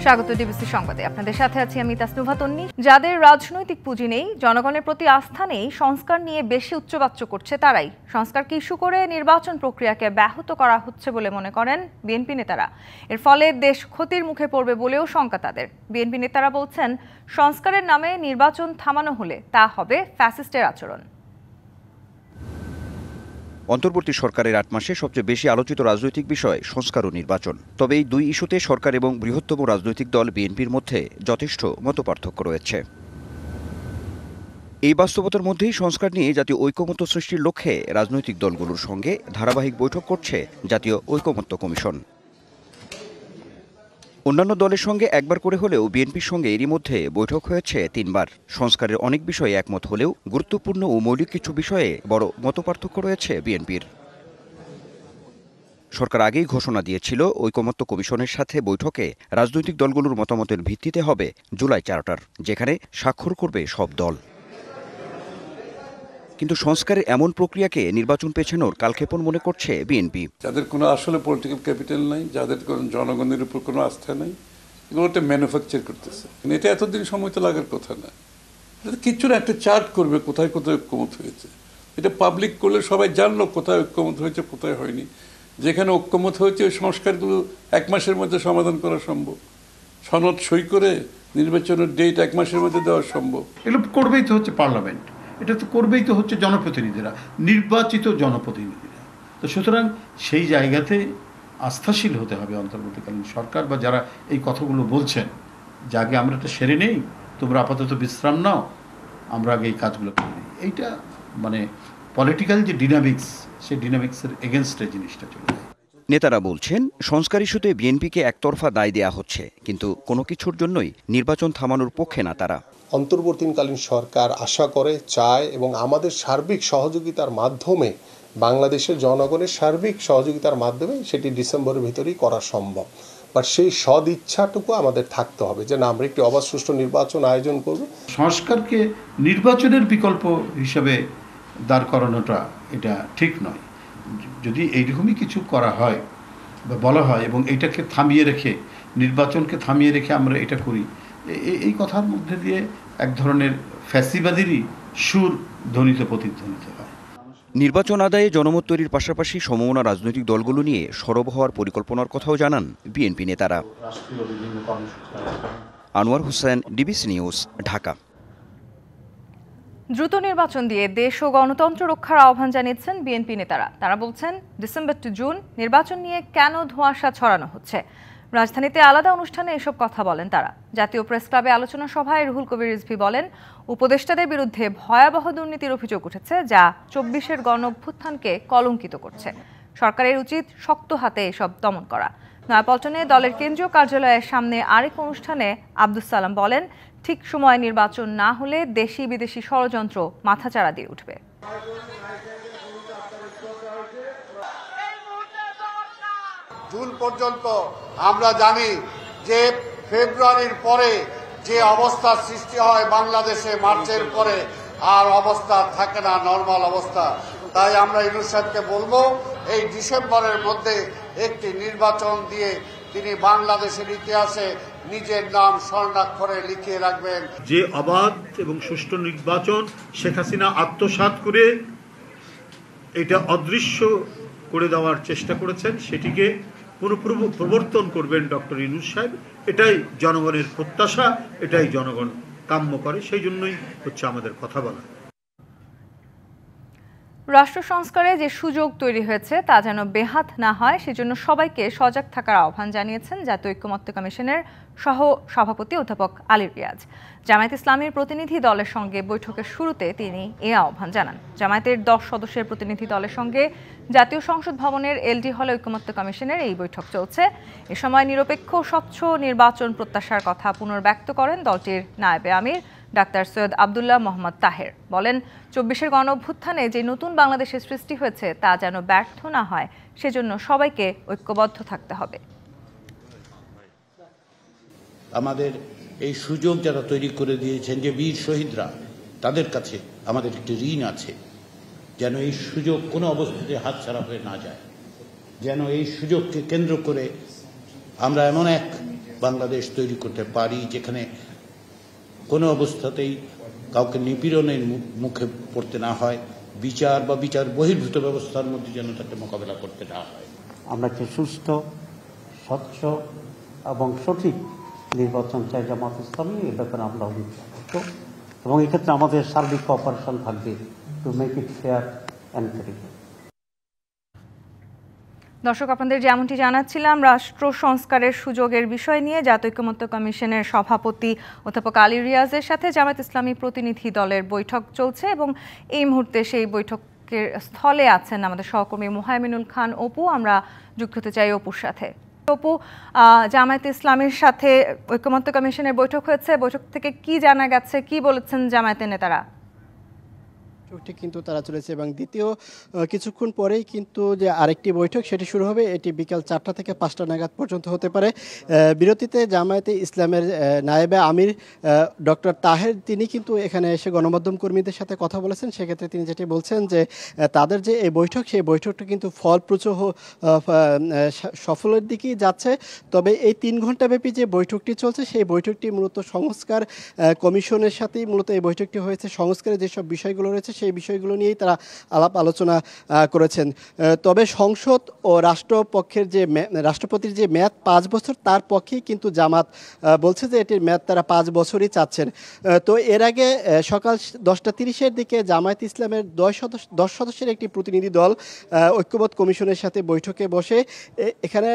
স্বাগত ডিবিসি সংবাদে। আপনাদের সাথে আছি আমি তাসনুভা তন্নি। যাদের রাজনৈতিক পুঁজি নেই, জনগণের প্রতি আস্থা নেই, সংস্কার নিয়ে বেশি উচ্চবাচ্য করছে তারাই সংস্কারকে ইস্যু করে নির্বাচন প্রক্রিয়াকে ব্যাহত করা হচ্ছে বলে মনে করেন বিএনপি নেতারা। এর ফলে দেশ ক্ষতির মুখে পড়বে বলেও শঙ্কা তাদের। বিএনপি নেতারা বলছেন, সংস্কারের নামে নির্বাচন থামানো হলে তা হবে ফ্যাসিস্টের আচরণ। অন্তর্বর্তী সরকারের ৮ মাসে সবচেয়ে বেশি আলোচিত রাজনৈতিক বিষয় সংস্কার ও নির্বাচন। তবে এই দুই ইস্যুতে সরকার এবং বৃহত্তম রাজনৈতিক দল বিএনপির মধ্যে যথেষ্ট মতপার্থক্য রয়েছে। এই বাস্তবতার মধ্যেই সংস্কার নিয়ে জাতীয় ঐকমত্য সৃষ্টির লক্ষ্যে রাজনৈতিক দলগুলোর সঙ্গে ধারাবাহিক বৈঠক করছে জাতীয় ঐকমত্য কমিশন। অন্যান্য দলের সঙ্গে একবার করে হলেও বিএনপির সঙ্গে এরই মধ্যে বৈঠক হয়েছে ৩ বার। সংস্কারের অনেক বিষয়ে একমত হলেও গুরুত্বপূর্ণ ও মৌলিক কিছু বিষয়ে বড় মতপার্থক্য রয়েছে বিএনপির। সরকার আগেই ঘোষণা দিয়েছিল, ঐকমত্য কমিশনের সাথে বৈঠকে রাজনৈতিক দলগুলোর মতামতের ভিত্তিতে হবে জুলাই চার্টার, যেখানে স্বাক্ষর করবে সব দল। কিন্তু সংস্কারের এমন প্রক্রিয়াকে নির্বাচন পেছানোর কালক্ষেপণ মনে করছে বিএনপি। যাদের কোনো আসলে পলিটিক্যাল ক্যাপিটাল নাই, যাদের কোনো জনগণের উপর কোনো আস্থা নাই, এগুলোটা ম্যানুফ্যাকচার করতেছে। এটা এতদিন সময় তো লাগার কথা না। এটা কিচ্ছু না, একটা চার্ট করবে কোথায় কোথায় ঐক্যমত হয়েছে। এটা পাবলিক করলে সবাই জানলো কোথায় ঐক্যমত হয়েছে, কোথায় হয়নি। যেখানে ঐক্যমত হয়েছে ওই সংস্কারগুলো 1 মাসের মধ্যে সমাধান করা সম্ভব। সনদ সই করে নির্বাচনের ডেট 1 মাসের মধ্যে দেওয়া সম্ভব। এগুলো করবেই তো হচ্ছে পার্লামেন্ট, এটা তো করবেই তো হচ্ছে জনপ্রতিনিধিরা, নির্বাচিত জনপ্রতিনিধিরা। তো সুতরাং সেই জায়গাতে আস্থাশীল হতে হবে অন্তর্বর্তীকালীন সরকার বা যারা এই কথাগুলো বলছেন, যে আগে আমরা এটা সেরে নেই, তোমরা আপাতত বিশ্রাম নাও, আমরা আগে এই কাজগুলো করি নিই। এইটা মানে পলিটিক্যাল যে ডিনামিক্স, সেই ডিনামিক্সের এগেনস্টে জিনিসটা চলে যায়। নেতারা বলছেন, সংস্কার ইস্যুতে বিএনপিকে একতরফা দায় দেয়া হচ্ছে, কিন্তু কোনো কিছুর জন্যই নির্বাচন থামানোর পক্ষে না তারা। অন্তর্বর্তীকালীন সরকার আশা করে, চায় এবং আমাদের সার্বিক সহযোগিতার মাধ্যমে, বাংলাদেশের জনগণের সার্বিক সহযোগিতার মাধ্যমে সেটি ডিসেম্বরের ভিতরেই করা সম্ভব। বাট সেই সদ ইচ্ছাটুকু আমাদের থাকতে হবে যে না, আমরা একটি অবাধ সুষ্ঠু নির্বাচন আয়োজন করব। সংস্কারকে নির্বাচনের বিকল্প হিসাবে দাঁড় করানোটা এটা ঠিক নয়। যদি এইরকমই কিছু করা হয় বা বলা হয় এবং এটাকে থামিয়ে রেখে, নির্বাচনকে থামিয়ে রেখে আমরা এটা করি, এই কথার মধ্যে দিয়ে এক ধরনের ফ্যাসিবাদেরই সুর ধ্বনিত প্রতিধ্বনিত হয়। নির্বাচন আদায়ে জনমত তৈরির পাশাপাশি সমমনা রাজনৈতিক দলগুলো নিয়ে সরব হওয়ার পরিকল্পনার কথাও জানান বিএনপি নেতারা। Anwar Hossain, DBC news, Dhaka. দ্রুত নির্বাচন দিয়ে দেশ ও গণতন্ত্র রক্ষার আহ্বান জানিয়েছেন বিএনপি নেতারা। তারা বলছেন, ডিসেম্বর টু জুন নির্বাচন নিয়ে কেন ধোঁয়াশা ছড়ানো হচ্ছে। রাজধানীতে আলাদা অনুষ্ঠানে এসব কথা বলেন তারা। জাতীয় প্রেস ক্লাবে আলোচনা সভায় রুহুল কবির রিজভী বলেন, উপদেষ্টাদের বিরুদ্ধে ভয়াবহ দুর্নীতির অভিযোগ উঠেছে, যা ২৪-এর গণঅভ্যুত্থানকে কলঙ্কিত করছে। সরকারের উচিত শক্ত হাতে এসব দমন করা। নয়াপল্টনে দলের কেন্দ্রীয় কার্যালয়ের সামনে আরেক অনুষ্ঠানে আব্দুস সালাম বলেন, ঠিক সময়ে নির্বাচন না হলে দেশি বিদেশি ষড়যন্ত্র মাথাচাড়া দিয়ে উঠবে। জুন পর্যন্ত আমরা জানি যে ফেব্রুয়ারির পরে যে অবস্থা সৃষ্টি হয় বাংলাদেশে, মার্চের পরে আর অবস্থা থাকে না, নরমাল অবস্থা। তাই আমরা ইউনূস সাহেবকে বলবো, এই ডিসেম্বরের মধ্যে একটি নির্বাচন দিয়ে তিনি বাংলাদেশের ইতিহাসে নিজের নাম স্বর্ণাক্ষরে লিখিয়ে রাখবেন। যে অবাধ এবং সুষ্ঠু নির্বাচন শেখ হাসিনা আত্মসাৎ করে এটা অদৃশ্য করে দেওয়ার চেষ্টা করেছেন, সেটিকে পুনঃপ্রবর্তন করবেন ডক্টর ইউনূস সাহেব। এটাই জনগণের প্রত্যাশা, এটাই জনগণ কাম্য করে, সেই জন্যই হচ্ছে আমাদের কথা বলা। রাষ্ট্র সংস্কারে যে সুযোগ তৈরি হয়েছে তা যেন বেহাত না হয়, সেজন্য সবাইকে সজাগ থাকার আহ্বান জানিয়েছেন জাতীয় ঐকমত্য কমিশনের সহ সভাপতি অধ্যাপক আলী রিয়াজ। জামায়াত ইসলামীর প্রতিনিধি দলের সঙ্গে বৈঠকের শুরুতে তিনি এ আহ্বান জানান। জামায়াতের ১০ সদস্যের প্রতিনিধি দলের সঙ্গে জাতীয় সংসদ ভবনের এলডি হলে ঐকমত্য কমিশনের এই বৈঠক চলছে। এ সময় নিরপেক্ষ স্বচ্ছ নির্বাচন প্রত্যাশার কথা পুনর্ব্যক্ত করেন দলটির নায়েবে আমির ডাক্তার সৈয়দ আবদুল্লাহ মোহাম্মদ তাহের। বলেন, ২৪-এর গণঅভ্যুত্থানে যে নতুন বাংলাদেশের সৃষ্টি হয়েছে তা যেন ব্যর্থ না হয়, সেজন্য সবাইকে ঐক্যবদ্ধ থাকতে হবে। আমাদের এই সুযোগ যারা তৈরি করে দিয়েছেন, যে বীর শহীদরা, তাদের কাছে আমাদের একটি ঋণ আছে, যেন এই সুযোগ কোনো অবস্থাতে হাতছাড়া হয়ে না যায়, যেন এই সুযোগকে কেন্দ্র করে আমরা এমন এক বাংলাদেশ তৈরি করতে পারি, যেখানে কোনো অবস্থাতেই কাউকে নিপীড়নের মুখে পড়তে না হয়, বিচার বা বিচার বহির্ভূত ব্যবস্থার মধ্যে যেন তাকে মোকাবেলা করতে না হয়। আমরা একটি সুস্থ, স্বচ্ছ এবং সঠিক নির্বাচন চাই জামাত ইসলামী। এ ব্যাপারে আমরা অভিযোগ এবং এক্ষেত্রে আমাদের সার্বিক কোঅপারেশন থাকবে to make it fair and credible. দর্শক, আপনাদের যেমনটি জানাচ্ছিলাম, রাষ্ট্র সংস্কারের সুযোগের বিষয় নিয়ে জাতীয় ঐকমত্য কমিশনের সভাপতি অধ্যাপক আলী রিয়াজের সাথে জামায়াত ইসলামী প্রতিনিধি দলের বৈঠক চলছে এবং এই মুহূর্তে সেই বৈঠকের স্থলে আছেন আমাদের সহকর্মী মুহাইমিনুল খান অপু। আমরা যুক্ত হতে চাই অপুর সাথে। অপু, জামায়াত ইসলামীর সাথে ঐকমত্য কমিশনের বৈঠক হয়েছে, বৈঠক থেকে কি জানা গেছে, কি বলেছেন জামায়াতের নেতারা? কিন্তু তারা চলেছে এবং দ্বিতীয় কিছুক্ষণ পরেই কিন্তু যে আরেকটি বৈঠক সেটি শুরু হবে। এটি বিকাল 4টা থেকে 5টা নাগাদ পর্যন্ত হতে পারে। বিরতিতে জামায়াতে ইসলামের নায়েবে আমির ডক্টর তাহের তিনি কিন্তু এখানে এসে গণমাধ্যম কর্মীদের সাথে কথা বলেছেন। সেক্ষেত্রে তিনি যেটি বলছেন যে তাদের যে এই বৈঠক, সেই বৈঠকটা কিন্তু ফলপ্রসূ সফলের দিকেই যাচ্ছে। তবে এই 3 ঘণ্টাব্যাপী যে বৈঠকটি চলছে, সেই বৈঠকটি মূলত সংস্কার কমিশনের সাথেই মূলত এই বৈঠকটি হয়েছে। সংস্কারের যেসব বিষয়গুলো রয়েছে সেই বিষয়গুলো নিয়েই তারা আলাপ আলোচনা করেছেন। তবে সংসদ ও রাষ্ট্রপক্ষের যে রাষ্ট্রপতির যে মেয়াদ 5 বছর, তার পক্ষেই কিন্তু জামাত বলছে যে এটির মেয়াদ তারা 5 বছরই চাচ্ছেন। তো এর আগে সকাল 10:30-এর দিকে জামায়াত ইসলামের 10 সদস্যের একটি প্রতিনিধি দল ঐক্যমত্য কমিশনের সাথে বৈঠকে বসে এখানে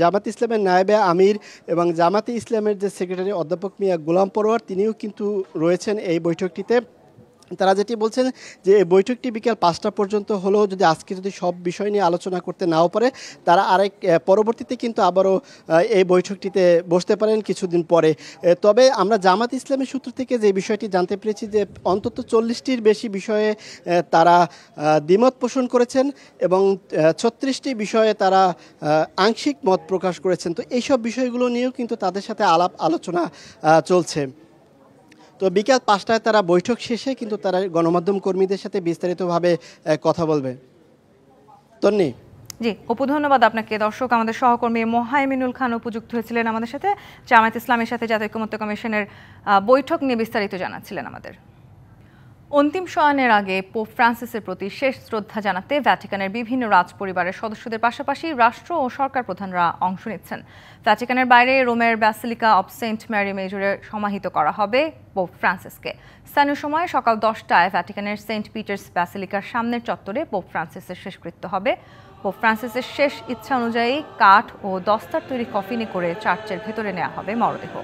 জামায়াত ইসলামের নায়েবে আমির এবং জামায়াতে ইসলামের যে সেক্রেটারি অধ্যাপক মিয়া গোলাম পরোয়ার তিনিও কিন্তু রয়েছেন এই বৈঠকটিতে। তারা যেটি বলছেন যে এই বৈঠকটি বিকেল 5টা পর্যন্ত হলেও যদি আজকে যদি সব বিষয় নিয়ে আলোচনা করতে নাও পারে, তারা পরবর্তীতে কিন্তু আবারও এই বৈঠকটিতে বসতে পারেন কিছুদিন পরে। তবে আমরা জামাত ইসলামের সূত্র থেকে যে বিষয়টি জানতে পেরেছি যে অন্তত 40টির বেশি বিষয়ে তারা দ্বিমত পোষণ করেছেন এবং 36টি বিষয়ে তারা আংশিক মত প্রকাশ করেছেন। তো এইসব বিষয়গুলো নিয়েও কিন্তু তাদের সাথে আলাপ আলোচনা চলছে। তো বিকাল 5টায় তারা বৈঠক শেষে কিন্তু তারা গণমাধ্যম কর্মীদের সাথে বিস্তারিতভাবে কথা বলবে। তন্নি। জি অপু, ধন্যবাদ আপনাকে। দর্শক, আমাদের সহকর্মী মুহাইমিনুল খান উপযুক্ত হয়েছিলেন আমাদের সাথে, জামায়াত ইসলামের সাথে জাতীয় ঐকমত্য কমিশনের বৈঠক নিয়ে বিস্তারিত জানাচ্ছিলেন আমাদের। অন্তিম শয়নের আগে পোপ ফ্রান্সিসের প্রতি শেষ শ্রদ্ধা জানাতে ভ্যাটিকানের বিভিন্ন রাজপরিবারের সদস্যদের পাশাপাশি রাষ্ট্র ও সরকার প্রধানরা অংশ নিচ্ছেন। ভ্যাটিকানের বাইরে রোমের ব্যাসিলিকা অব সেন্ট ম্যারি মেজরে সমাহিত করা হবে পোপ ফ্রান্সিসকে। স্থানীয় সময় সকাল 10টায় ভ্যাটিকানের সেন্ট পিটার্স ব্যাসিলিকার সামনের চত্বরে পোপ ফ্রান্সিসের শেষকৃত্য হবে। পোপ ফ্রান্সিসের শেষ ইচ্ছা অনুযায়ী কাঠ ও দস্তার তৈরি কফিনে করে চার্চের ভেতরে নেওয়া হবে মরদেহ।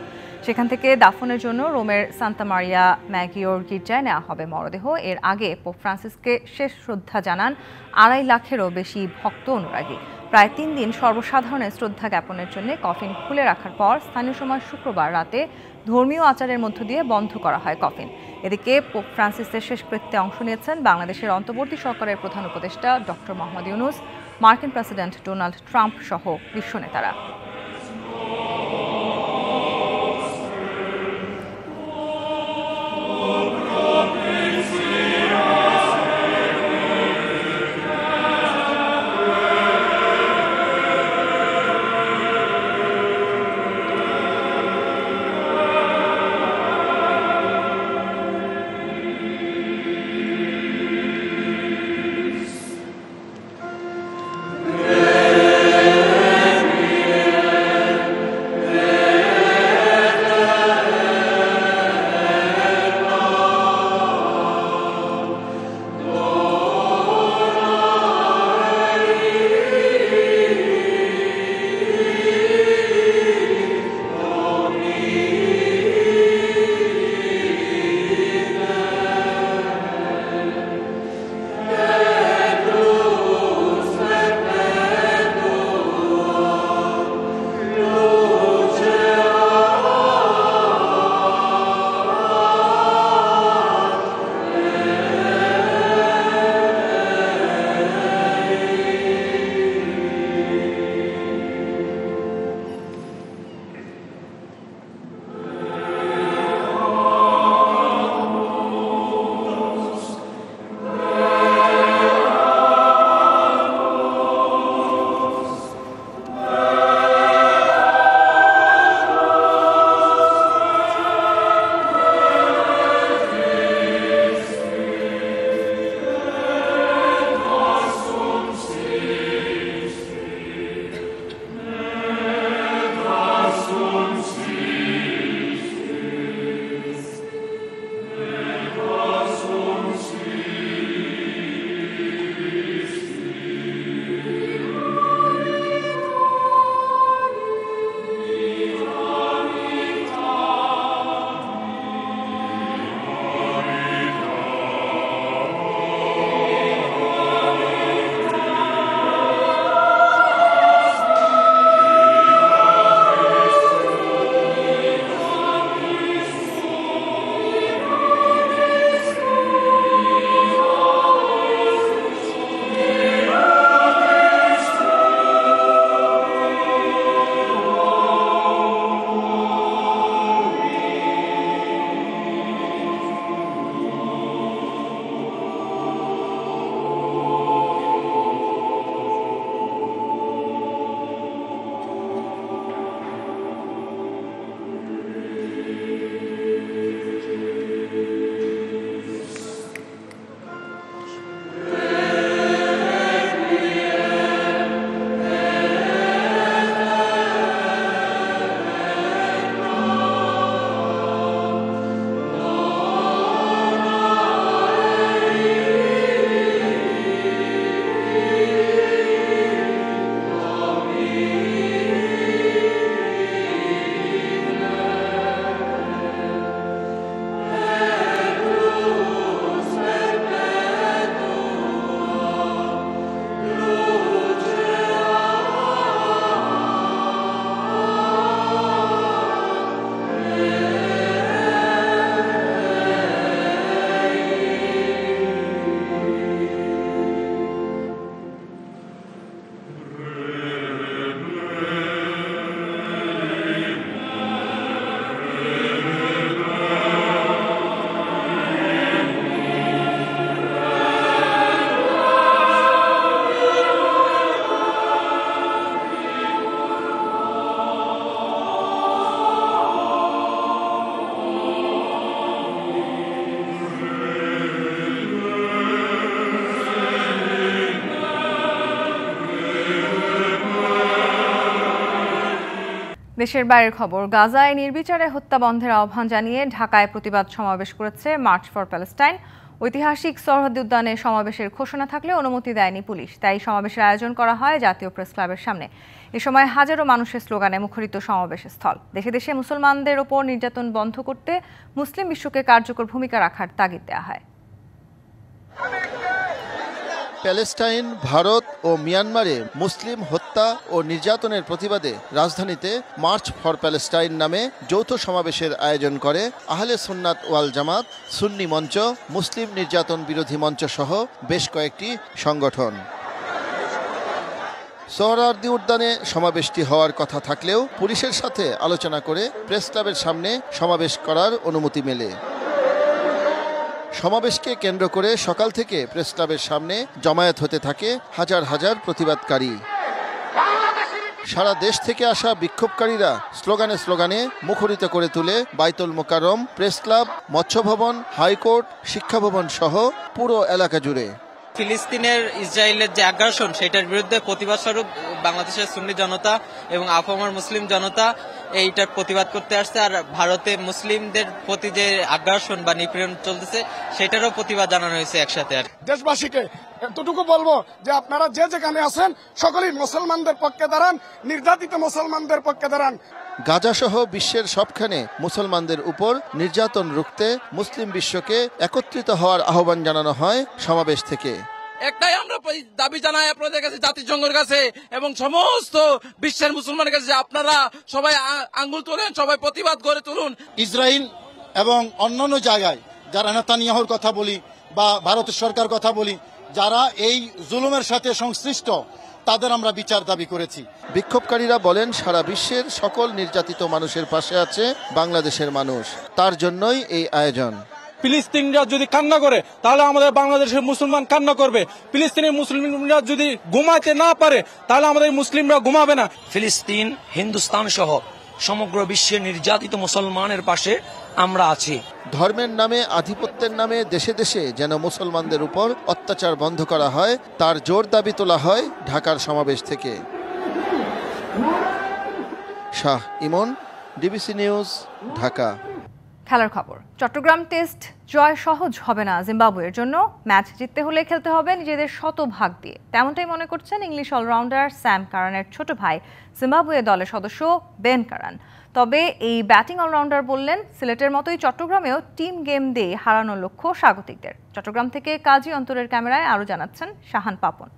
সেখান থেকে দাফনের জন্য রোমের সান্তা মারিয়া ম্যাগিওর গির্জায় নেওয়া হবে মরদেহ। এর আগে পোপ ফ্রান্সিসকে শেষ শ্রদ্ধা জানান 2.5 লাখেরও বেশি ভক্ত অনুরাগী। প্রায় 3 দিন সর্বসাধারণের শ্রদ্ধা জ্ঞাপনের জন্য কফিন খুলে রাখার পর স্থানীয় সময় শুক্রবার রাতে ধর্মীয় আচারের মধ্য দিয়ে বন্ধ করা হয় কফিন। এদিকে পোপ ফ্রান্সিসের শেষকৃত্যে অংশ নিয়েছেন বাংলাদেশের অন্তর্বর্তী সরকারের প্রধান উপদেষ্টা ডক্টর মোহাম্মদ ইউনূস, মার্কিন প্রেসিডেন্ট ডোনাল্ড ট্রাম্প সহ বিশ্ব নেতারা। দেশের বাইরের খবর, গাজায় নির্বিচারে হত্যা বন্ধের আহ্বান জানিয়ে ঢাকায় প্রতিবাদ সমাবেশ করেছে মার্চ ফর প্যালেস্টাইন। ঐতিহাসিক সরহদ উদ্যানে সমাবেশের ঘোষণা থাকলে অনুমতি দেয়নি পুলিশ, তাই সমাবেশের আয়োজন করা হয় জাতীয় প্রেস ক্লাবের সামনে। এ সময় হাজারো মানুষের স্লোগানে মুখরিত সমাবেশ স্থল। দেশে দেশে মুসলমানদের ওপর নির্যাতন বন্ধ করতে মুসলিম বিশ্বকে কার্যকর ভূমিকা রাখার তাগিদ দেওয়া হয়। প্যালেস্টাইন, ভারত ও মিয়ানমারে মুসলিম হত্যা ও নির্যাতনের প্রতিবাদে রাজধানীতে মার্চ ফর প্যালেস্টাইন নামে যৌথ সমাবেশের আয়োজন করে আহলে সুন্নাত ওয়াল জামাত, সুন্নি মঞ্চ, মুসলিম নির্যাতন বিরোধী মঞ্চ সহ বেশ কয়েকটি সংগঠন। সোহরাওয়ার্দী উদ্যানে সমাবেশটি হওয়ার কথা থাকলেও পুলিশের সাথে আলোচনা করে প্রেস ক্লাবের সামনে সমাবেশ করার অনুমতি মেলে। সমাবেশকে কেন্দ্র করে সকাল থেকে প্রেস ক্লাবের সামনে জমায়েত হতে থাকে হাজার হাজার প্রতিবাদকারী। সারা দেশ থেকে আসা বিক্ষোভকারীরা স্লোগানে স্লোগানে মুখরিত করে তুলে বাইতুল মোকাররম, প্রেস ক্লাব, মৎস্য ভবন, হাইকোর্ট, শিক্ষা ভবন সহ পুরো এলাকা জুড়ে। ফিলিস্তিনের ইসরায়েলের যে আগ্রাসন সেটার বিরুদ্ধে প্রতিবাদ স্বরূপ বাংলাদেশের সুন্নি জনতা এবং আপামর মুসলিম জনতা এইটার প্রতিবাদ করতে আসছে। আর ভারতে মুসলিমদের প্রতি যে আগ্রাসন বা নিপীড়ন চলতেছে সেটারও প্রতিবাদ জানানো হয়েছে একসাথে। আর দেশবাসীকে এতটুকু বলবো যে আপনারা যে যেখানে আছেন সকলেই মুসলমানদের পক্ষে দাঁড়ান, নির্যাতিত মুসলমানদের পক্ষে দাঁড়ান। গাজা সহ বিশ্বের সবখানে মুসলমানদের উপর নির্যাতন রুখতে মুসলিম বিশ্বকে একত্রিত হওয়ার আহ্বান জানানো হয় সমাবেশ থেকে। একটাই আমরা দাবি জানাই আপনাদের কাছে, জাতিসংঘের কাছে এবং সমস্ত বিশ্বের মুসলমানের কাছে, আপনারা সবাই আঙ্গুল তুলেন, সবাই প্রতিবাদ করে তুলুন। ইসরায়েল এবং অন্যান্য জায়গায় যারা নেতানিয়াহুর কথা বলি বা ভারতের সরকার কথা বলি, যারা এই জুলুমের সাথে সংশ্লিষ্ট, তাদের আমরা বিচার দাবি করেছি। বিক্ষোভকারীরা বলেন সারা বিশ্বের সকল নির্যাতিত মানুষের পাশে আছে বাংলাদেশের মানুষ, তার জন্যই এই আয়োজন। ফিলিস্তিনিরা যদি কান্না করে তাহলে আমাদের বাংলাদেশের মুসলমান কান্না করবে। ফিলিস্তিনের মুসলিমরা যদি ঘুমাইতে না পারে তাহলে আমাদের মুসলিমরা ঘুমাবে না। ফিলিস্তিন, হিন্দুস্তান সহ সমগ্র বিশ্বের নির্যাতিত মুসলমানের পাশে আমরা আছি। ধর্মের নামে, আধিপত্যের নামে দেশে দেশে যেন মুসলমানদের উপর অত্যাচার বন্ধ করা হয়, তার জোর দাবি তোলা হয় ঢাকার সমাবেশ থেকে। শাহ ইমন, ডিবিসি নিউজ, ঢাকা। খেলার খবর, চট্টগ্রাম টেস্ট জয় সহজ হবে না জিম্বাবুয়ের জন্য। ম্যাচ জিততে হলে খেলতে হবে নিজেদের শতভাগ দিয়ে, তেমনটাই মনে করছেন ইংলিশ অলরাউন্ডার স্যাম কারানের ছোট ভাই জিম্বাবুয়ে দলের সদস্য বেন কারান। তবে এই ব্যাটিং অলরাউন্ডার বললেন সিলেটের মতোই চট্টগ্রামেও টিম গেম দিয়ে হারানোর লক্ষ্য স্বাগতিকদের। চট্টগ্রাম থেকে কাজী অন্তরের ক্যামেরায় আরও জানাচ্ছেন শাহান পাপন।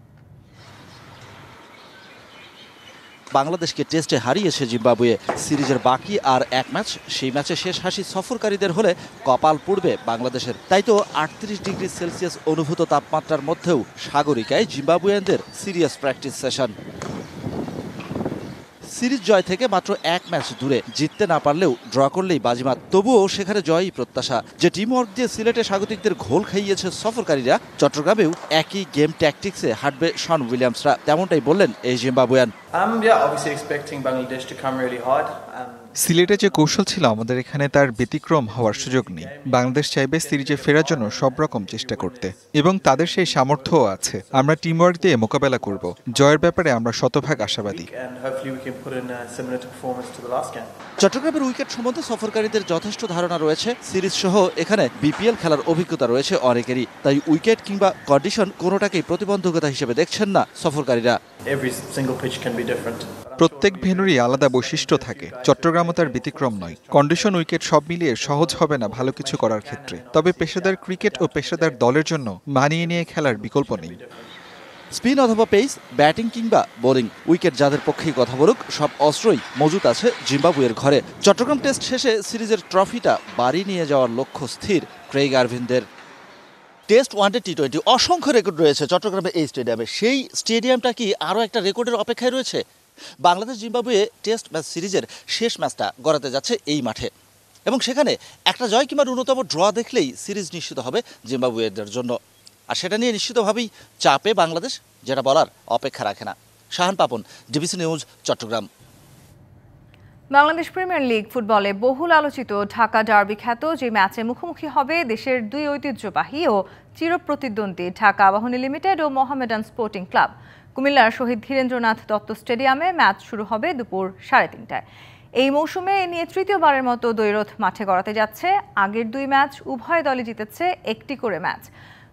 বাংলাদেশকে টেস্টে হারিয়েছে জিম্বাবুয়ে। সিরিজের বাকি আর এক ম্যাচ, সেই ম্যাচে শেষ হাসি সফরকারীদের হলে কপাল পুড়বে বাংলাদেশের। তাই তো 38 ডিগ্রি সেলসিয়াস অনুভূত তাপমাত্রার মধ্যেও সাগরিকায় জিম্বাবুয়ানদের সিরিয়াস প্র্যাকটিস সেশন। সিরিজ জয় থেকে মাত্র এক ম্যাচ দূরে, জিততে না পারলেও ড্র করলেই বাজিমাত। তবুও সেখানে জয়ই প্রত্যাশা। যে টিমওয়ার্ক দিয়ে সিলেটে স্বাগতিকদের ঘোল খাইয়েছে সফরকারীরা, চট্টগ্রামেও একই গেম ট্যাকটিক্সে হাঁটবে শন উইলিয়ামসরা, তেমনটাই বললেন এই জিম্বাবুয়ান। সিলেটে যে কৌশল ছিল আমাদের এখানে তার ব্যতিক্রম হওয়ার সুযোগ নেই। বাংলাদেশ চাইবে সিরিজে ফেরার জন্য সব রকম চেষ্টা করতে এবং তাদের সেই সামর্থ্যও আছে। আমরা টিমওয়ার্ক দিয়ে মোকাবেলা করব। জয়ের ব্যাপারে আমরা শতভাগ আশাবাদী। চট্টগ্রামের উইকেট সম্বন্ধে সফরকারীদের যথেষ্ট ধারণা রয়েছে। সিরিজ সহ এখানে বিপিএল খেলার অভিজ্ঞতা রয়েছে অনেকেরই, তাই উইকেট কিংবা কন্ডিশন কোনোটাকেই প্রতিবন্ধকতা হিসেবে দেখছেন না সফরকারীরা। প্রত্যেক ভেন্যুরই আলাদা বৈশিষ্ট্য থাকে, চট্টগ্রামও তার ব্যতিক্রম নয়। কন্ডিশন, উইকেট সব মিলিয়ে সহজ হবে না ভালো কিছু করার ক্ষেত্রে, তবে পেশাদার ক্রিকেট ও পেশাদার দলের জন্য মানিয়ে নিয়ে খেলার বিকল্প নেই। স্পিন অথবা পেস, ব্যাটিং কিংবা বোলিং, উইকেট যাদের পক্ষেই কথা বলুক, সব অস্ত্রই মজুত আছে জিম্বাবুয়ের ঘরে। চট্টগ্রাম টেস্ট শেষে সিরিজের ট্রফিটা বাড়ি নিয়ে যাওয়ার লক্ষ্য স্থির ক্রেইগ আরভিনদের। টেস্ট, ওয়ানডে, টি20 অসংখ্য রেকর্ড রয়েছে চট্টগ্রামের এই স্টেডিয়ামে। সেই স্টেডিয়ামটা কি আরও একটা রেকর্ডের অপেক্ষায় রয়েছে? বাংলাদেশ জিম্বাবুয়ে টেস্ট ম্যাচ সিরিজের শেষ ম্যাচটা গড়াতে যাচ্ছে এই মাঠে, এবং সেখানে একটা জয় কিংবা ন্যূনতম ড্র দেখলেই সিরিজ নিশ্চিত হবে জিম্বাবুয়েদের জন্য। আর সেটা নিয়ে নিশ্চিতভাবেই চাপে বাংলাদেশ, যেটা বলার অপেক্ষা রাখে না। Shahan Papon, DBC news, Chattogram. Bangladesh premier league ফুটবলে বহুল আলোচিত ঢাকা ডার্বি খ্যাত যে ম্যাচে মুখোমুখি হবে দেশের দুই ঐতিহ্যবাহী ও চিরপ্রতিদ্বন্দ্বী ঢাকা আবাহনী লিমিটেড ও মোহামেডান স্পোর্টিং ক্লাব। কুমিল্লার শহীদ ধীরেন্দ্রনাথ দত্ত স্টেডিয়ামে ম্যাচ শুরু হবে দুপুর 3:30টায়। এই মৌসুমে এ নিয়ে তৃতীয়বারের মতো দ্বৈরথ মাঠে গড়াতে যাচ্ছে। আগের 2 ম্যাচ উভয় দলই জিতেছে 1টি করে ম্যাচ।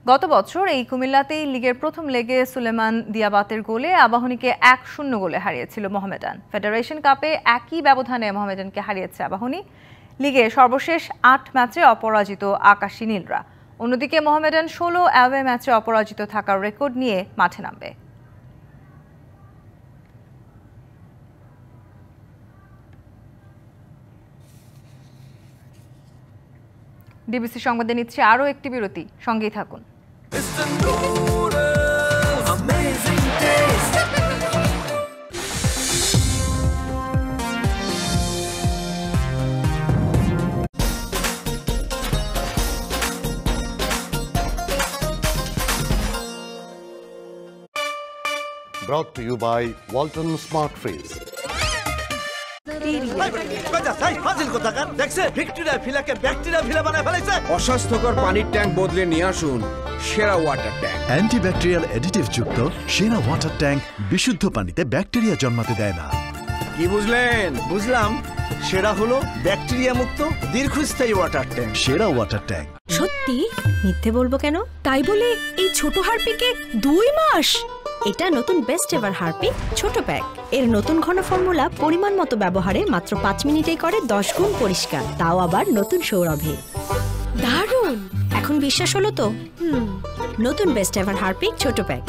গত বছর এই কুমিল্লাতেই লিগের প্রথম লেগে সুলেমান দিয়াবাতের গোলে আবাহনীকে 1-0 গোলে হারিয়েছিল মোহামেডান। ফেডারেশন কাপে একই ব্যবধানে মোহামেডানকে হারিয়েছে আবাহনী। লিগে সর্বশেষ 8 ম্যাচে অপরাজিত আকাশী নীলরা। অন্যদিকে মোহামেডান 16 অ্যাওয়ে ম্যাচে অপরাজিত থাকার রেকর্ড নিয়ে মাঠে নামবে। ডিবিসি সংবাদে নিচ্ছে আরও একটি বিরতি, সঙ্গেই থাকুন। Brought to you by Walton Smart Freeze. অস্বাস্থ্যকর পানির ট্যাঙ্ক বদলে নিয়ে আসুন সেরা ওয়াটার ট্যাঙ্ক। অ্যান্টিব্যাকটেরিয়াল অ্যাডিটিভ যুক্ত সেরা ওয়াটার ট্যাঙ্ক বিশুদ্ধ পানিতে ব্যাকটেরিয়া জন্মাতে দেয় না। কি বুঝলেন? বুঝলাম, সেরা হলো ব্যাকটেরিয়া মুক্ত দীর্ঘস্থায়ী ওয়াটার ট্যাঙ্ক। সেরা ওয়াটার ট্যাঙ্ক। সত্যি মিথ্যে বলবো কেন? তাই বলে এই ছোট হারপিকে 2 মাস? এটা নতুন বেস্ট এভার হারপিক ছোট প্যাক। এর নতুন ঘন ফর্মুলা পরিমাণ মতো ব্যবহারে মাত্র 5 মিনিটেই করে 10 গুণ পরিষ্কার, তাও আবার নতুন সৌরভে। দারুণ! এখন বিশ্বাস হলো তো? নতুন বেস্ট এভার হারপিক ছোট প্যাক।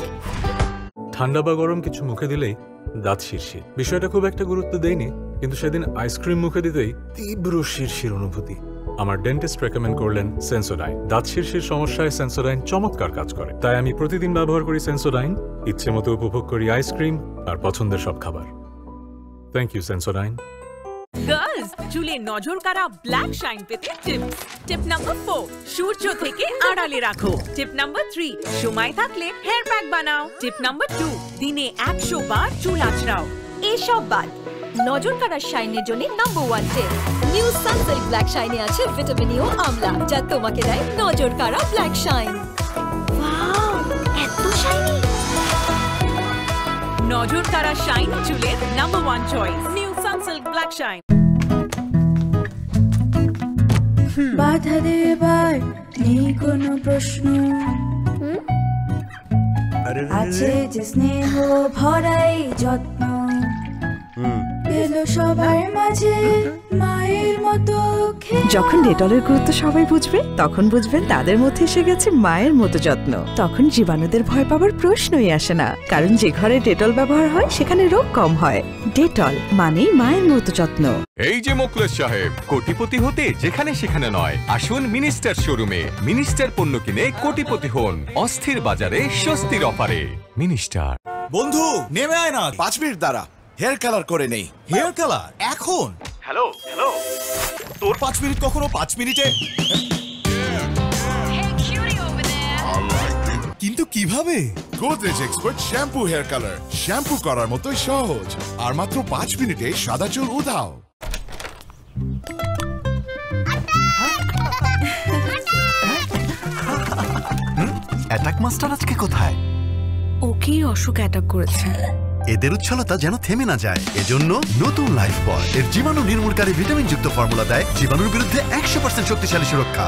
ঠান্ডা বা গরম কিছু মুখে দিলেই দাঁত শিরশির। বিষয়টা খুব একটা গুরুত্ব দেইনি, কিন্তু সেদিন আইসক্রিম মুখে দিতেই তীব্র শিরশির অনুভূতি। আমার ডেন্টিস্ট রেকমেন্ড করলেন সেন্সোডাইন। দাঁত শিরশির সমস্যায় সেন্সোডাইন চমৎকার কাজ করে, তাই আমি প্রতিদিন ব্যবহার করি সেন্সোডাইন। ইচ্ছে মতো উপভোগ করি আইসক্রিম আর পছন্দের সব খাবার। Thank you Sensodyne. গার্লস, চুলে নজর কাড়া ব্ল্যাক শাইন পেতে টিপস। টিপ নাম্বার 4, সূর্য থেকে আড়ালে রাখো। টিপ নাম্বার 3, সময় থাকলে হেয়ার প্যাক বানাও। টিপ নাম্বার 2, দিনে 100 বার চুল আঁচড়াও। এসব বাদ নজর কাড়ার শাইনের জন্য নাম্বার 1 টিপ। নিউ সানসিল্ক ব্ল্যাক শাইনে আছে ভিটামিন ই ও আমলা, যা তোমাকে দেয় নজর কাড়া ব্ল্যাক শাইন। ওয়াও, এত শাইনি! নজর কাড়া শাইন চুলের number 1 choice, new Sunsilk black shine. বাধা দেবার নেই কোনো প্রশ্ন, আছে যে স্নেহ ভরাই যত্ন, এলো সবার মাঝে মায়ের মতো। যখন ডেটলের গুরুত্ব সবাই বুঝবে, তখন বুঝবেন তাদের মধ্যে এসে গেছে মায়ের মতো যত্ন। তখন জীবাণুদের ভয় পাবার প্রশ্নই আসে না, কারণ যে ঘরে ডেটল ব্যবহার হয় সেখানে রোগ কম হয়। ডেটল মানেই মায়ের মতো যত্ন। এই যে মোখলেস সাহেব, কোটিপতি হতে যেখানে সেখানে নয়, আসুন মিনিস্টার শোরুমে। মিনিস্টার পণ্য কিনে কোটিপতি হন অস্থির বাজারে স্বস্তির অফারে। মিনিস্টার। বন্ধু নেমে আয় না, 5 মিনিট দাঁড়া, হেয়ার কালার করে নেই। হেয়ার কালার এখন? হ্যালো হ্যালো, তোর 5 মিনিট কখনো 5 মিনিটে? কিন্তু কিভাবে? Godrej expert shampoo hair colour, shampoo করার মতোই সহজ, আর মাত্র 5 মিনিটে সাদা চুল উধাও। অ্যাটাক মাস্টার আজকে কোথায়? ওকে অসুখ অ্যাটাক করেছে। এদের উচ্ছলতা যেন থেমে না যায়, এজন্য নতুন লাইফ বয় এর জীবাণু নির্মূলকারী ভিটামিন যুক্ত ফর্মুলা দেয় জীবাণুর বিরুদ্ধে 100% শক্তিশালী সুরক্ষা।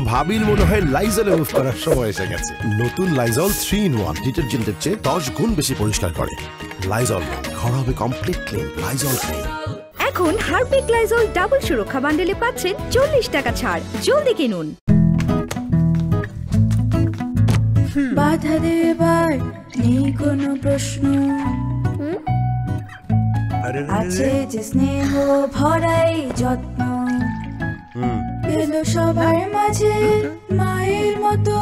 ভাবির মনে হয় লাইজল ইউজ করার সময় এসে গেছে। নতুন লাইজল 3-in-1 ডিটারজেন্টের চেয়ে 10 গুণ বেশি পরিষ্কার করে। লাইজল, ঘর হবে কমপ্লিট ক্লিন। Lysol clean. এখন হারপিক লাইজল ডাবল সুরক্ষা বান্ডেলে পাচ্ছেন 40 টাকা ছাড়। জলদি কিনুন। বাধা দেবার নেই কোনো প্রশ্ন, আছে যে স্নেহ ভরাই যত্ন, এলো সবার মাঝে মায়ের মতো।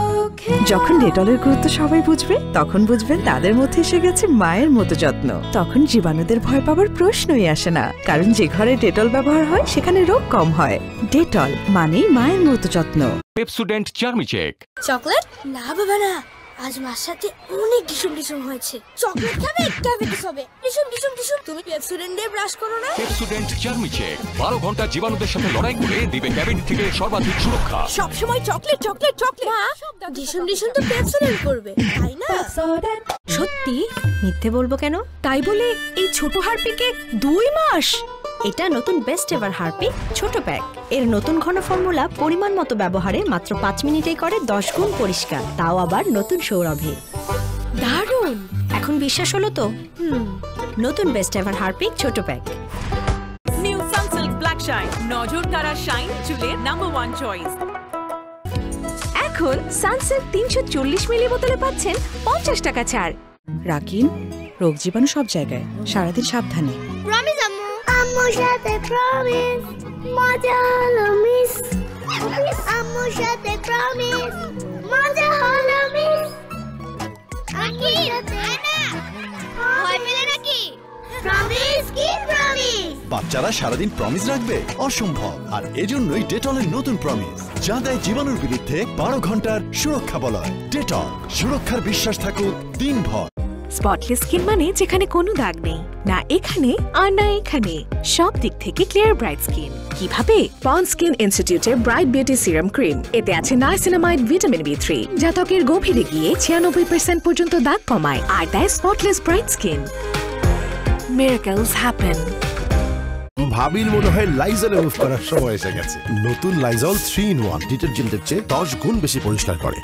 যখন ডেটলের গুরুত্ব সবাই বুঝবে, তখন বুঝবেন তাদের মধ্যে এসে গেছে মায়ের মতো যত্ন। তখন জীবাণুদের ভয় পাবার প্রশ্নই আসে না, কারণ যে ঘরে ডেটল ব্যবহার হয় সেখানে রোগ কম হয়। ডেটল মানেই মায়ের মতো যত্ন। পেপসোডেন্ট চার্মিচেক। চকলেট? না বাবা না, আজ মার সাথে অনেক ডিসুম হয়েছে। চকলেট খাবে, ডায়াবেটিস হবে। ডিসুম তুমি পেপসোডেন্ট দিয়ে ব্রাশ করো না। পেপসোডেন্ট চার্মিচেক 12 ঘন্টা জীবাণুদের সাথে লড়াই করে দিবে ক্যাভিটি থেকে সর্বাধিক সুরক্ষা। সব সময় চকলেট। মা, ডিসুম তো পেপসোডেন্ট করবে, তাই না? সত্যি মিথ্যে বলবো কেন? তাই বলে এই ছোট হারপিকে 2 মাস? এটা নতুন বেস্ট এভার হারপিক ছোট প্যাক। এর নতুন ঘন ফর্মুলা পরিমাণ মতো ব্যবহারে মাত্র 5 মিনিটেই করে 10 গুণ পরিষ্কার, তাও আবার নতুন সৌরভে। দারুণ! এখন বিশ্বাস হলো তো? নতুন বেস্ট এভার হারপিক ছোট pack. New Sunsilk black shine, নজর কাড়া শাইন চুলের নাম্বার 1 চয়েস। এখন সানসিল্ক 340 মিলি বোতলে পাচ্ছেন 50 টাকা ছাড়। রাকিন, রোগ জীবাণু সব জায়গায়, সারাদিন সাবধানে। প্রমিস আম্মু, আম্মুর সাথে প্রমিস, মজা হলো মিস। আম্মুর সাথে প্রমিস, মজা হলো মিস। আকি না ভয় পেলে নাকি? প্রমিস কি প্রমিস? বাচ্চারা সারাদিন প্রমিস রাখবে অসম্ভব, আর এজন্যই ডেটলের নতুন প্রমিস, যা দেয় জীবাণুর বিরুদ্ধে 12 ঘন্টার সুরক্ষা বলয়। ডেটল, সুরক্ষার বিশ্বাস থাকুক দিনভর। স্পটলেস স্কিন মানে যেখানে কোনো দাগ নেই, না এখানে আর না এখানে, সব দিক থেকে ক্লিয়ার ব্রাইট স্কিন। কিভাবে? পন্ডস স্কিন ইনস্টিটিউটের ব্রাইট বিউটি সিরাম ক্রিম, এতে আছে নাইসিনামাইড, ভিটামিন B3, যা ত্বকের গভীরে গিয়ে 96% পর্যন্ত দাগ কমায় আর দেয় spotless bright skin. Miracles happen. ভাবির মনে হয় লাইজল ইউজ করার সময় এসে গেছে। নতুন লাইজল 3-in-1 ডিটারজেন্টের চেয়ে 10 গুণ বেশি পরিষ্কার করে।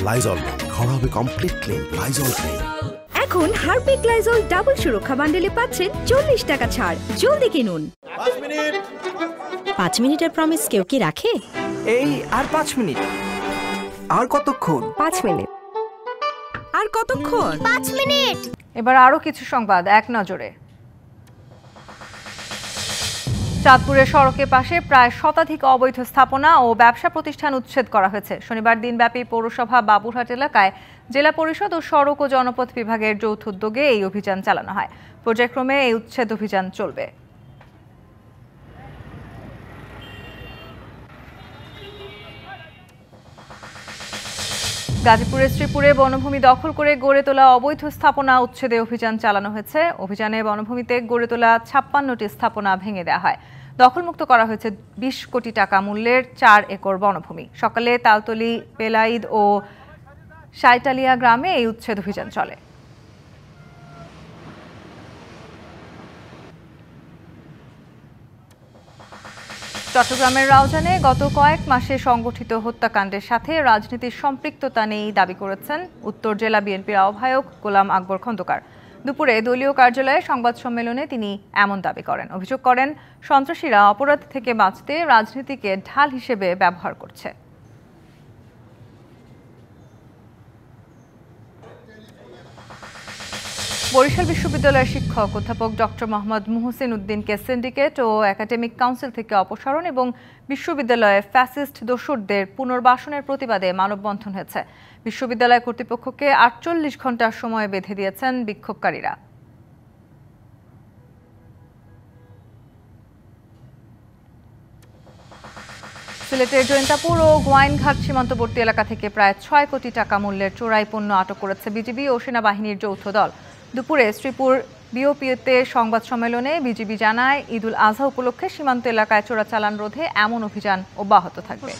লাইজল, ঘর হবে কমপ্লিট ক্লিন। Lysol clean. এখন হারপিক লাইজল ডাবল সুরক্ষা বান্ডেলে পাচ্ছেন 40 টাকা ছাড়। জলদি কিনুন। 5 মিনিটের প্রমিস কেউ কি রাখে? এই আর 5 মিনিট। আর কতক্ষণ? 5 মিনিট। আর কতক্ষণ? 5 মিনিট। এবার আরো কিছু সংবাদ এক নজরে। চাঁদপুরের সড়কের পাশে প্রায় শতাধিক অবৈধ স্থাপনা ও ব্যবসা প্রতিষ্ঠান উচ্ছেদ করা হয়েছে। শনিবার দিনব্যাপী পৌরসভা বাবুরহাট এলাকায় জেলা পরিষদ ও সড়ক ও জনপথ বিভাগের যৌথ উদ্যোগে এই অভিযান চালানো হয়। পর্যায়ক্রমে এই উচ্ছেদ অভিযান চলবে। গাজীপুরের শ্রীপুরে বনভূমি দখল করে গড়ে তোলা অবৈধ স্থাপনা উচ্ছেদে অভিযান চালানো হয়েছে। অভিযানে বনভূমিতে গড়ে তোলা 56টি স্থাপনা ভেঙে দেওয়া হয়। দখলমুক্ত করা হয়েছে 20 কোটি টাকা মূল্যের 4 একর বনভূমি। সকালে তালতলি, পেলাইদ ও সাইটালিয়া গ্রামে এই উচ্ছেদ অভিযান চলে। চট্টগ্রামের রাউজানে গত কয়েক মাসে সংগঠিত হত্যাকাণ্ডের সাথে রাজনীতির সম্পৃক্ততা নেই দাবি করেছেন উত্তর জেলা বিএনপির আহ্বায়ক গোলাম আকবর খন্দকার। দুপুরে দলীয় কার্যালয়ে সংবাদ সম্মেলনে তিনি এমন দাবি করেন। অভিযোগ করেন, সন্ত্রাসীরা অপরাধ থেকে বাঁচতে রাজনীতিকে ঢাল হিসেবে ব্যবহার করছে। বরিশাল বিশ্ববিদ্যালয়ের শিক্ষক অধ্যাপক ডক্টর মোহাম্মদ মুহসিন উদ্দিনকে সিন্ডিকেট ও একাডেমিক কাউন্সিল থেকে অপসারণ এবং বিশ্ববিদ্যালয়ে ফ্যাসিস্ট দোসরদের পুনর্বাসনের প্রতিবাদে মানববন্ধন হয়েছে। বিশ্ববিদ্যালয় কর্তৃপক্ষকে 48 ঘন্টা সময় বেঁধে দিয়েছেন বিক্ষোভকারীরা। সিলেটের জৈন্তাপুর ও গোয়াইনঘাট সীমান্তবর্তী এলাকা থেকে প্রায় 6 কোটি টাকা মূল্যের চোরাই পণ্য আটক করেছে বিজিবি ও সেনাবাহিনীর যৌথ দল। দুপুরে শ্রীপুর বিওপিতে সংবাদ সম্মেলনে বিজিবি জানায়, ঈদুল আজহা উপলক্ষে সীমান্ত এলাকায় চোরাচালান রোধে এমন অভিযান অব্যাহত থাকবে।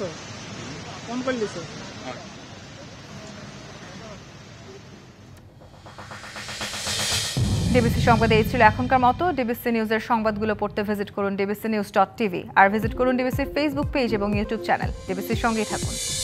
ডিবিসি সংবাদে এই ছিল এখনকার মতো। ডিবিসি নিউজের সংবাদগুলো পড়তে ভিজিট করুন dbcnews.tv আর ভিজিট করুন ডিবিসির ফেসবুক পেজ এবং ইউটিউব চ্যানেল। ডিবিসির সঙ্গেই থাকুন।